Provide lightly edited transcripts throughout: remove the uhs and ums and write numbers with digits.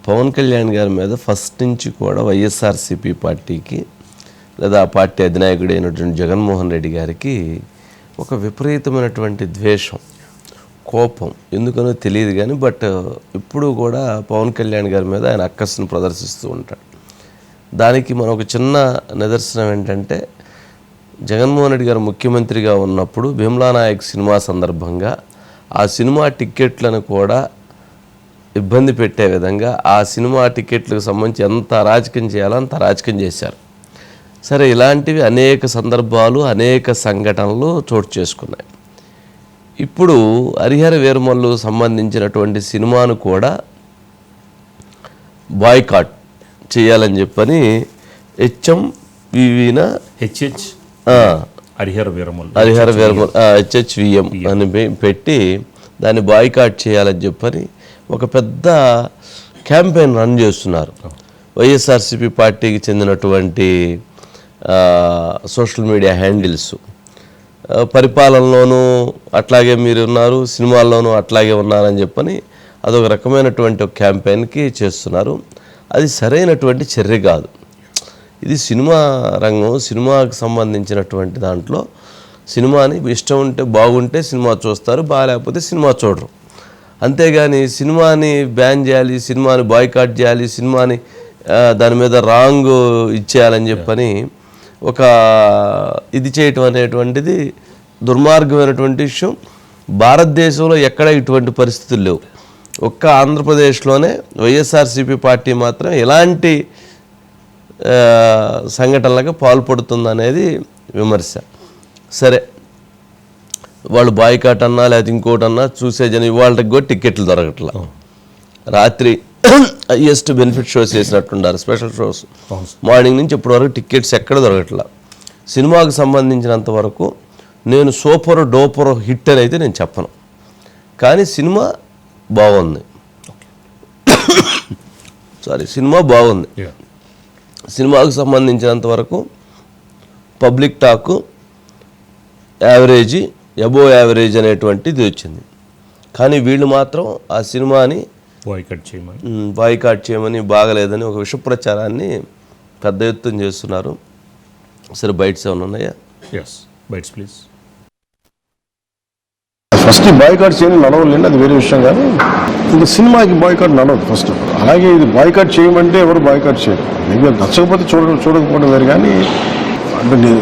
పవన్ కళ్యాణ్ గారి మీద ఫస్ట్ నుంచి కూడా వైఎస్ఆర్సీపీ పార్టీకి లేదా ఆ పార్టీ అధినాయకుడు అయినటువంటి జగన్మోహన్ రెడ్డి గారికి ఒక విపరీతమైనటువంటి ద్వేషం, కోపం ఎందుకనో తెలియదు కానీ బట్ ఇప్పుడు కూడా పవన్ కళ్యాణ్ గారి మీద ఆయన అక్కస్సును ప్రదర్శిస్తూ ఉంటాడు. దానికి మనం ఒక చిన్న నిదర్శనం ఏంటంటే, జగన్మోహన్ రెడ్డి గారు ముఖ్యమంత్రిగా ఉన్నప్పుడు భీమ్లా నాయక్ సినిమా సందర్భంగా ఆ సినిమా టిక్కెట్లను కూడా ఇబ్బంది పెట్టే విధంగా ఆ సినిమా టికెట్లకు సంబంధించి ఎంత అరాచకం చేయాలో అంత అరాచకం చేశారు. సరే, ఇలాంటివి అనేక సందర్భాలు, అనేక సంఘటనలు చోటు చేసుకున్నాయి. ఇప్పుడు హరిహర వీరమల్లు సంబంధించినటువంటి సినిమాను కూడా బాయ్కాట్ చేయాలని చెప్పని హరిహర వీరమల్లు హెచ్హెచ్విఎం అని పెట్టి దాన్ని బాయ్కాట్ చేయాలని చెప్పని ఒక పెద్ద క్యాంపెయిన్ రన్ చేస్తున్నారు. వైఎస్ఆర్సీపీ పార్టీకి చెందినటువంటి సోషల్ మీడియా హ్యాండిల్స్ పరిపాలనలోనూ అట్లాగే మీరు ఉన్నారు, సినిమాల్లోనూ అట్లాగే ఉన్నారని చెప్పని అదొక రకమైనటువంటి ఒక క్యాంపెయిన్కి చేస్తున్నారు. అది సరైనటువంటి చర్య కాదు. ఇది సినిమా రంగం, సినిమాకి సంబంధించినటువంటి దాంట్లో సినిమాని ఇష్టం ఉంటే బాగుంటే సినిమా చూస్తారు, బాగాలేకపోతే సినిమా చూడరు. అంతేగాని సినిమాని బ్యాన్ చేయాలి, సినిమాని బాయ్కాట్ చేయాలి, సినిమాని దాని మీద రాంగ్ ఇచ్చేయాలని చెప్పని ఒక ఇది చేయటం అనేటువంటిది దుర్మార్గమైనటువంటి విషయం. భారతదేశంలో ఎక్కడ ఇటువంటి పరిస్థితులు లేవు. ఒక్క ఆంధ్రప్రదేశ్లోనే వైఎస్ఆర్సీపీ పార్టీ మాత్రం ఎలాంటి సంఘటనలకు పాల్పడుతుందనేది విమర్శ. సరే, వాళ్ళు బాయ్కాట్ అన్నా లేకపోతే ఇంకోటి అన్నా చూసే జనం ఇవాళకి కూడా టికెట్లు దొరకట్లా. రాత్రి హైయెస్ట్ బెనిఫిట్ షోస్ చేసినట్టున్నారు, స్పెషల్ షోస్. మార్నింగ్ నుంచి ఇప్పటివరకు టికెట్స్ ఎక్కడ దొరకట్లా. సినిమాకు సంబంధించినంత వరకు నేను సూపర్ డోపర్ హిట్ అని అయితే నేను చెప్పను, కానీ సినిమా బాగుంది. సినిమా బాగుంది. సినిమాకు సంబంధించినంత వరకు public talk average, above average అనేటువంటిది వచ్చింది. కానీ వీళ్ళు మాత్రం ఆ సినిమాని బాయ్కాట్ చేయమని, బాగలేదని ఒక విష ప్రచారాన్ని పెద్ద ఎత్తున చేస్తున్నారు. సరే, బైట్స్ ఏమైనా ఉన్నాయా? Bytes please. ఫస్ట్ బాయ్కాట్ చేయని నడవలేండి, అది వేరే విషయం. కానీ ఇంకా సినిమాకి బాయ్కాట్ నడవదు ఫస్ట్. అలాగే ఇది బాయ్కాట్ చేయమంటే ఎవరు బాయ్కాట్ చేయరు. మీకు నచ్చకపోతే చూడకపోవడం వేరు. కానీ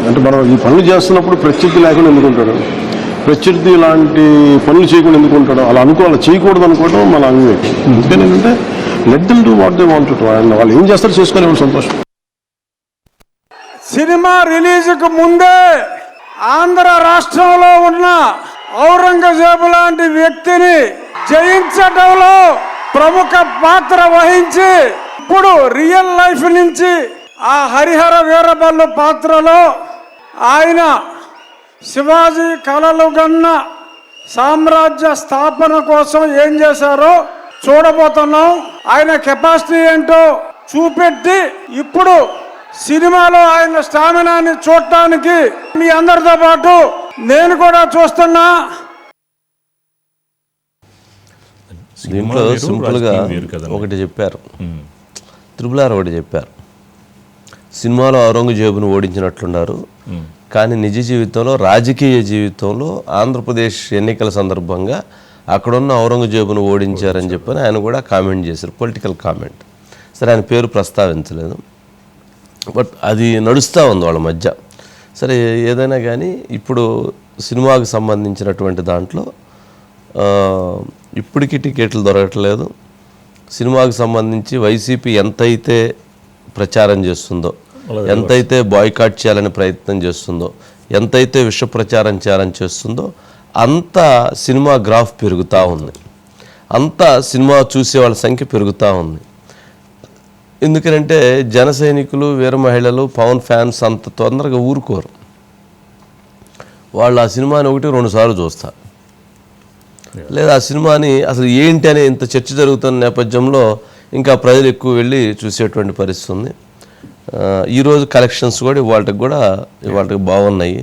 అంటే మనం ఈ పనులు చేస్తున్నప్పుడు ప్రత్యర్థి లేకుండా ఎందుకుంటాడు, ప్రత్యర్థి ఇలాంటి పనులు చేయకుండా ఎందుకుంటాడు, అలా చేయకూడదు అనుకోవడం మన అవివేకం. అందుకని ఏంటంటే let them do what they want to. వాళ్ళు ఏం చేస్తారో చేసుకొని ఎవరు సంతోషం. సినిమా రిలీజ్కు ముందే ఆంధ్ర రాష్ట్రంలో ఉన్న ఔరంగజేబు లాంటి వ్యక్తిని జయించడంలో ప్రముఖ పాత్ర వహించి ఇప్పుడు రియల్ లైఫ్ నుంచి ఆ హరిహర వీరమల్లు పాత్రలో ఆయన శివాజీ కలలు గన్న సామ్రాజ్య స్థాపన కోసం ఏం చేశారో చూడబోతున్నాం. ఆయన కెపాసిటీ ఏంటో చూపెట్టి ఇప్పుడు సినిమాలో ఆయన స్టామినాని చూడటానికి మీ అందరితో పాటు నేను కూడా చూస్తున్నా. దీంట్లో సింపుల్గా ఒకటి చెప్పారు, త్రిపుల్ ఒకటి చెప్పారు. సినిమాలో ఔరంగజేబును ఓడించినట్లున్నారు, కానీ నిజ జీవితంలో, రాజకీయ జీవితంలో ఆంధ్రప్రదేశ్ ఎన్నికల సందర్భంగా అక్కడున్న ఔరంగజేబును ఓడించారని చెప్పని ఆయన కూడా కామెంట్ చేశారు, పొలిటికల్ కామెంట్. సరే, ఆయన పేరు ప్రస్తావించలేదు, బట్ అది నడుస్తూ ఉంది వాళ్ళ మధ్య. సరే, ఏదైనా కానీ ఇప్పుడు సినిమాకు సంబంధించినటువంటి దాంట్లో ఇప్పటికీ టికెట్లు దొరకట్లేదు. సినిమాకు సంబంధించి వైసీపీ ఎంతైతే ప్రచారం చేస్తుందో, ఎంతైతే బాయ్కాట్ చేయాలని ప్రయత్నం చేస్తుందో, ఎంతైతే విష ప్రచారం చేయాలని చేస్తుందో అంత సినిమా గ్రాఫ్ పెరుగుతూ ఉంది, అంత సినిమా చూసే వాళ్ళ సంఖ్య పెరుగుతూ ఉంది. ఎందుకంటే జన సైనికులు, వీర మహిళలు, పవన్ ఫ్యాన్స్ అంత తొందరగా ఊరుకోరు. వాళ్ళు ఆ సినిమాని 1-2 సార్లు చూస్తారు, లేదా ఆ సినిమాని అసలు ఏంటి అనే ఇంత చర్చ జరుగుతున్న నేపథ్యంలో ఇంకా ప్రజలు ఎక్కువ వెళ్ళి చూసేటువంటి పరిస్థితి ఉంది. ఈరోజు కలెక్షన్స్ కూడా ఇవాళకి బాగున్నాయి.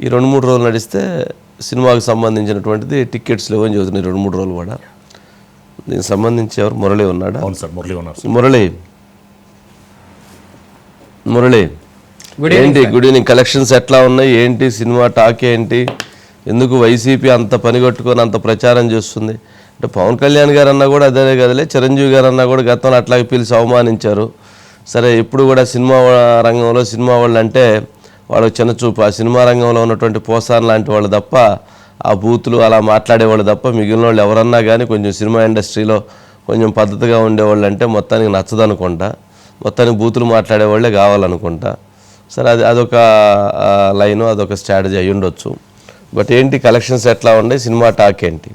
ఈ 2-3 రోజులు నడిస్తే సినిమాకి సంబంధించినటువంటిది టికెట్స్ లేవని చెబుతున్నాయి. 2-3 రోజులు కూడా దీనికి సంబంధించి ఎవరు మురళి ఉన్నాడా? అవును సార్, మురళి ఉన్నారు సార్. మురళి ఏంటి గుడ్ ఈవినింగ్. కలెక్షన్స్ ఎట్లా ఉన్నాయి, ఏంటి సినిమా టాక్ ఏంటి, ఎందుకు వైసీపీ అంత పని కట్టుకొని అంత ప్రచారం చేస్తుంది? అంటే పవన్ కళ్యాణ్ గారు అన్నా కూడా అదే కదలే, చిరంజీవి గారు అన్నా కూడా గతంలో అట్లాగే పిలిచి అవమానించారు. సరే ఇప్పుడు కూడా సినిమా రంగంలో సినిమా వాళ్ళు అంటే వాళ్ళకి చిన్న చూపు. ఆ సినిమా రంగంలో ఉన్నటువంటి పోసాన్ లాంటి వాళ్ళు తప్ప, ఆ బూతులు అలా మాట్లాడేవాళ్ళు తప్ప మిగిలిన వాళ్ళు ఎవరన్నా కానీ కొంచెం సినిమా ఇండస్ట్రీలో కొంచెం పద్ధతిగా ఉండేవాళ్ళు అంటే మొత్తానికి నచ్చదనుకుంటా, మొత్తానికి బూతులు మాట్లాడేవాళ్ళే కావాలనుకుంటా. సరే అదొక లైను, అదొక స్ట్రాటజీ అయి ఉండొచ్చు. బట్ ఏంటి కలెక్షన్స్ ఎట్లా ఉన్నాయి, సినిమా టాక్ ఏంటి?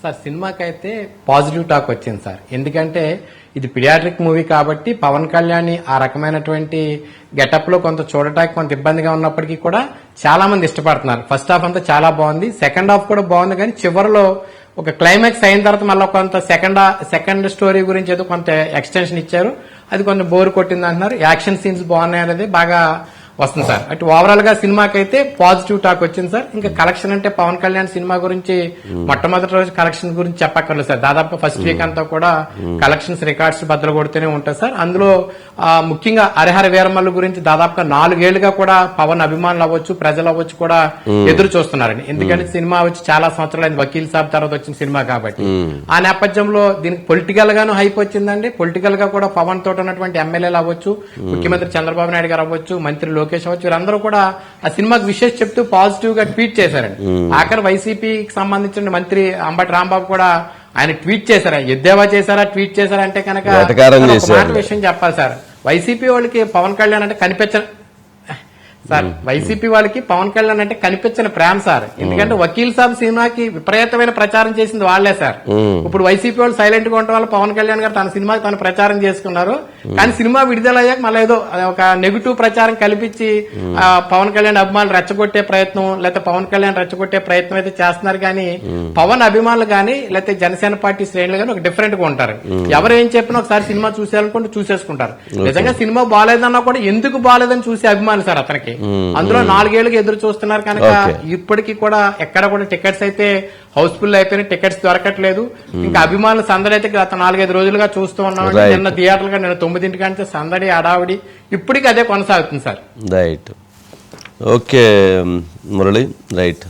సార్ సినిమాకి అయితే పాజిటివ్ టాక్ వచ్చింది సార్. ఎందుకంటే ఇది పిడియాట్రిక్ మూవీ కాబట్టి పవన్ కళ్యాణ్ ఆ రకమైనటువంటి గెటప్ లో కొంత చూడటానికి కొంత ఇబ్బందిగా ఉన్నప్పటికీ కూడా చాలా మంది ఇష్టపడుతున్నారు. ఫస్ట్ హాఫ్ అంతా చాలా బాగుంది, సెకండ్ హాఫ్ కూడా బాగుంది. కానీ చివరిలో ఒక క్లైమాక్స్ అయిన తర్వాత మళ్ళీ కొంత సెకండ్ స్టోరీ గురించి ఏదో కొంత ఎక్స్టెన్షన్ ఇచ్చారు, అది కొంచెం బోర్ కొట్టింది అంటున్నారు. యాక్షన్ సీన్స్ బాగున్నాయి అనేది బాగా వస్తుంది సార్. అటు ఓవరాల్ గా సినిమాకి అయితే పాజిటివ్ టాక్ వచ్చింది సార్. ఇంకా కలెక్షన్ అంటే పవన్ కళ్యాణ్ సినిమా గురించి మొట్టమొదటి రోజు కలెక్షన్ గురించి చెప్పక్కర్లేదు సార్. దాదాపు ఫస్ట్ వీక్ అంతా కూడా కలెక్షన్స్ రికార్డ్స్ బద్దలు కొడుతూనే ఉంటాయి సార్. అందులో ముఖ్యంగా హరిహర వీరమల్లు గురించి దాదాపుగా 4 ఏళ్లుగా కూడా పవన్ అభిమానులు అవ్వచ్చు, ప్రజలు అవ్వచ్చు కూడా ఎదురు చూస్తున్నారండి. ఎందుకంటే సినిమా వచ్చి చాలా సంవత్సరాలు వకీల్ సాబ్ తర్వాత వచ్చిన సినిమా కాబట్టి. ఆ నేపథ్యంలో దీనికి పొలిటికల్ గాను హైప్ వచ్చిందండి. పొలిటికల్ గా కూడా పవన్ తోటి ఉన్నటువంటి ఎమ్మెల్యేలు అవ్వచ్చు, ముఖ్యమంత్రి చంద్రబాబు నాయుడు గారు అవ్వచ్చు, మంత్రి లోకేష్ అవ్వచ్చు, వీరందరూ కూడా ఆ సినిమాకి విషయం చెప్తూ పాజిటివ్ గా ట్వీట్ చేశారండి. ఆఖరి వైసీపీకి సంబంధించిన మంత్రి అంబటి రాంబాబు కూడా ఆయన ట్వీట్ చేశారా, ఎద్దేవా చేశారా, ట్వీట్ చేశారా అంటే కనుక మాట విషయం చెప్పాలి సార్. వైసీపీ వాళ్ళకి పవన్ కళ్యాణ్ అంటే సార్ వైసీపీ వాళ్ళకి పవన్ కళ్యాణ్ అంటే కనిపించిన ప్రేమ సార్. ఎందుకంటే వకీల్ సాబ్ సినిమాకి విపరీతమైన ప్రచారం చేసింది వాళ్లే సార్. ఇప్పుడు వైసీపీ వాళ్ళు సైలెంట్ గా ఉండడం వల్ల పవన్ కళ్యాణ్ గారు తన సినిమాకి తను ప్రచారం చేసుకున్నారు. కానీ సినిమా విడుదలయ్యాక మళ్ళీ ఏదో ఒక నెగిటివ్ ప్రచారం కల్పించి పవన్ కళ్యాణ్ అభిమానులు రెచ్చగొట్టే ప్రయత్నం, లేకపోతే పవన్ కళ్యాణ్ రెచ్చగొట్టే ప్రయత్నం అయితే చేస్తున్నారు. కానీ పవన్ అభిమానులు కానీ లేకపోతే జనసేన పార్టీ శ్రేణులు కానీ ఒక డిఫరెంట్ గా ఉంటారు. ఎవరు ఏం చెప్పినా ఒకసారి సినిమా చూసేయాలనుకుంటే చూసేసుకుంటారు. నిజంగా సినిమా బాగాలేదన్నా కూడా ఎందుకు బాగాలేదని చూసే అభిమానులు సార్ అతనికి. అందులో 4 ఏళ్ళకి ఎదురు చూస్తున్నారు కనుక ఇప్పటికీ కూడా ఎక్కడ కూడా టికెట్స్ అయితే హౌస్ఫుల్ అయిపోయినాయి, టికెట్స్ దొరకట్లేదు. ఇంకా అభిమానులు సందడి అయితే గత 4-5 రోజులుగా చూస్తూ ఉన్నాం. నిన్న థియేటర్లుగా నిన్న 9 గంటల సందడి అడావిడి ఇప్పటికీ అదే కొనసాగుతుంది sir. Right, okay Murali, right.